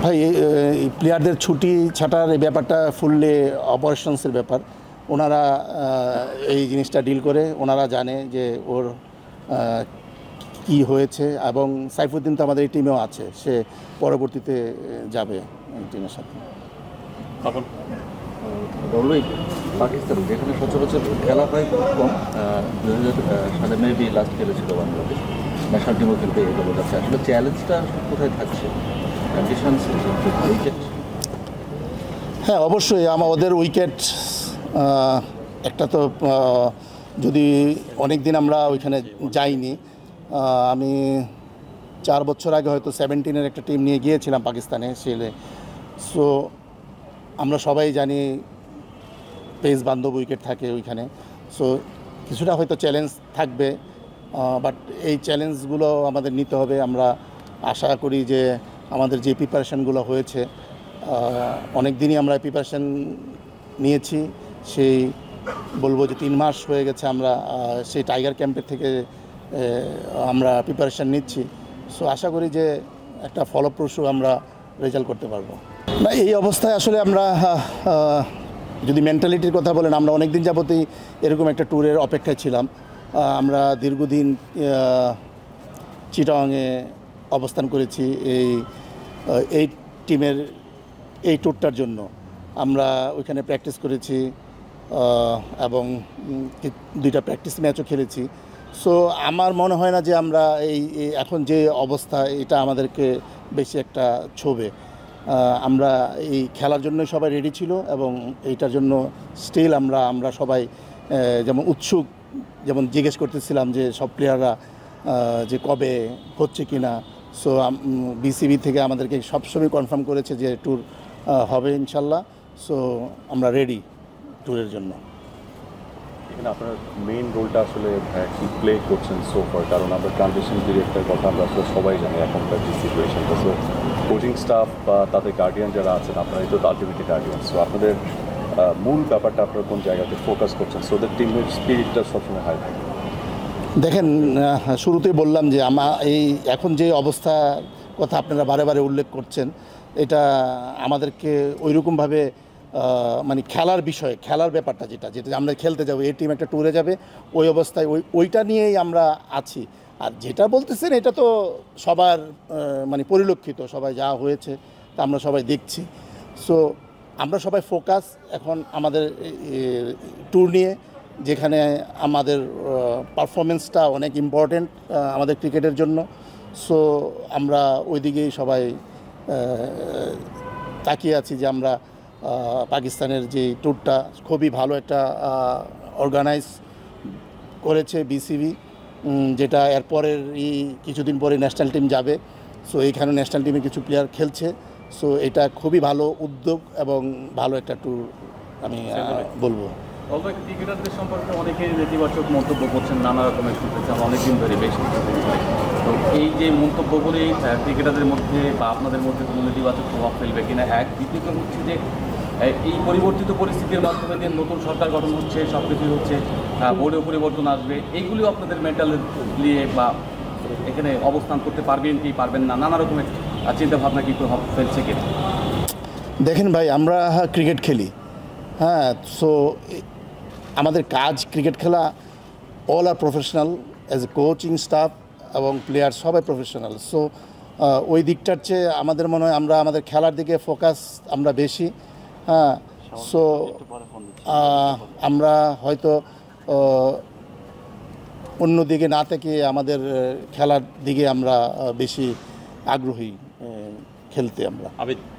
ভাই প্লেয়ারদের ছুটি ছাটার এই ব্যাপারটা ফুললি অপারেশনসের ব্যাপার। ওনারা এই জিনিসটা ডিল করে, ওনারা জানে যে ওর কি হয়েছে, এবং সাইফুদ্দিন তো আমাদের এই টিমেও আছে, সে পরবর্তীতে যাবে টিমের সাথে। পাকিস্তান যেখানে সচরাচর খেলা হয় খুব কম, 2000 সালে মেবি লাস্ট খেলেছিল বাংলাদেশ, ন্যাশনাল টিমও খেলতে এগুলো যাচ্ছে। আসলে চ্যালেঞ্জটা কোথায় থাকছে? Conditions, wicket? হ্যাঁ, অবশ্যই ওদের উইকেট একটা তো, যদি অনেক দিন আমরা ওইখানে যাইনি, আমি 4 বছর আগে হয়তো 17-এর একটা টিম নিয়ে গিয়েছিলাম পাকিস্তানে সেলে। সো আমরা সবাই জানি পেস বান্ধব উইকেট থাকে ওইখানে। সো কিছুটা হয়তো চ্যালেঞ্জ থাকবে, বাট এই চ্যালেঞ্জগুলো আমাদের নিতে হবে। আমরা আশা করি যে আমাদের যে প্রিপারেশানগুলো হয়েছে, অনেক দিনই আমরা প্রিপারেশান নিয়েছি, সেই বলবো যে 3 মাস হয়ে গেছে আমরা সেই টাইগার ক্যাম্পের থেকে আমরা প্রিপারেশান নিচ্ছি। সো আশা করি যে একটা ফলপ্রসূ আমরা রেজাল্ট করতে পারবো। না, এই অবস্থায় আসলে আমরা যদি মেন্টালিটির কথা বলেন, আমরা অনেক দিন যাবতই এরকম একটা ট্যুরের অপেক্ষায় ছিলাম। আমরা দীর্ঘদিন চিটাগংয়ে অবস্থান করেছি এই টিমের এই ট্যুরটার জন্য। আমরা ওইখানে প্র্যাকটিস করেছি এবং 2টা প্র্যাকটিস ম্যাচও খেলেছি। সো আমার মনে হয় না যে আমরা এখন যে অবস্থা, এটা আমাদেরকে বেশি একটা ছোবে। আমরা এই খেলার জন্য সবাই রেডি ছিল, এবং এইটার জন্য স্টিল আমরা সবাই যেমন উৎসুক, যেমন জিজ্ঞেস করতেছিলাম যে সব প্লেয়াররা যে কবে হচ্ছে কি না। সো বিসিবি থেকে আমাদেরকে সবসময় কনফার্ম করেছে যে ট্যুর হবে ইনশাল্লাহ। সো আমরা রেডি ট্যুরের জন্য। এখানে আপনার মেইন রোলটা আসলে কি প্লে করছেন সোফার? কারণ আমরা ট্রানজিশন পিরিয়ডটার কথা আমরা আসলে সবাই জানি এখনকার যে সিচুয়েশনটা। সো কোচিং স্টাফ বা তাদের গার্ডিয়ান যারা আছেন, আপনারাই তো আলটিমেটলি গার্ডিয়ান। সো আপনাদের মূল ব্যাপারটা আপনারা কোন জায়গাতে ফোকাস করছেন সো দ্যাট টিমের স্পিরিটটা সবসময় হাই থাকে? দেখেন, শুরুতেই বললাম যে এখন যে অবস্থার কথা আপনারা বারে বারে উল্লেখ করছেন, এটা আমাদেরকে ওইরকমভাবে মানে খেলার ব্যাপারটা যেটা আমরা খেলতে যাবো, এই টিম একটা ট্যুরে যাবে, ওই অবস্থায় ওইটা নিয়েই আমরা আছি। আর যেটা বলতেছেন এটা তো সবার মানে পরিলক্ষিত, সবাই যা হয়েছে তা আমরা সবাই দেখছি। সো আমরা সবাই ফোকাস এখন আমাদের ট্যুর নিয়ে, যেখানে আমাদের পারফরমেন্সটা অনেক ইম্পর্টেন্ট আমাদের ক্রিকেটের জন্য। সো আমরা ওই দিকেই সবাই তাকিয়ে আছি যে আমরা পাকিস্তানের যে ট্যুরটা খুবই ভালো একটা অর্গানাইজ করেছে বিসিবি, যেটা এরপরের কিছুদিন পরে ন্যাশনাল টিম যাবে। সো এইখানে ন্যাশনাল টিমে কিছু প্লেয়ার খেলছে। সো এটা খুবই ভালো উদ্যোগ এবং ভালো একটা ট্যুর আমি বলবো। ক্রিকেটারদের সম্পর্কে অনেকেই নেতিবাচক মন্তব্য করছেন, নানা রকমের শুনতেছি আমরা অনেকদিন ধরে, বেশ তো এই যে মন্তব্য করে ক্রিকেটারদের মধ্যে বা আপনাদের মধ্যে কোনো নেতিবাচক প্রভাব ফেলবে কিনা, এক? দ্বিতীয়ত হচ্ছে যে এই পরিবর্তিত পরিস্থিতির মাধ্যমে যে নতুন সরকার গঠন হচ্ছে, সব কিছুই হচ্ছে, বোর্ডেও পরিবর্তন আসবে, এইগুলিও আপনাদের মেন্টাল নিয়ে বা এখানে অবস্থান করতে পারবেন কি পারবেন না, নানা রকমের চিন্তাভাবনা কি প্রভাব ফেলছে কিনা? দেখেন ভাই, আমরা ক্রিকেট খেলি, হ্যাঁ। সো আমাদের কাজ ক্রিকেট খেলা। All are professional, as a coaching staff এবং প্লেয়ার সবাই প্রফেশনাল। সো ওই দিকটার চেয়ে আমাদের মনে হয় আমরা আমাদের খেলার দিকে ফোকাস আমরা বেশি, হ্যাঁ। সো আমরা হয়তো অন্য দিকে না থেকে আমাদের খেলার দিকে আমরা বেশি আগ্রহী খেলতে আমরা।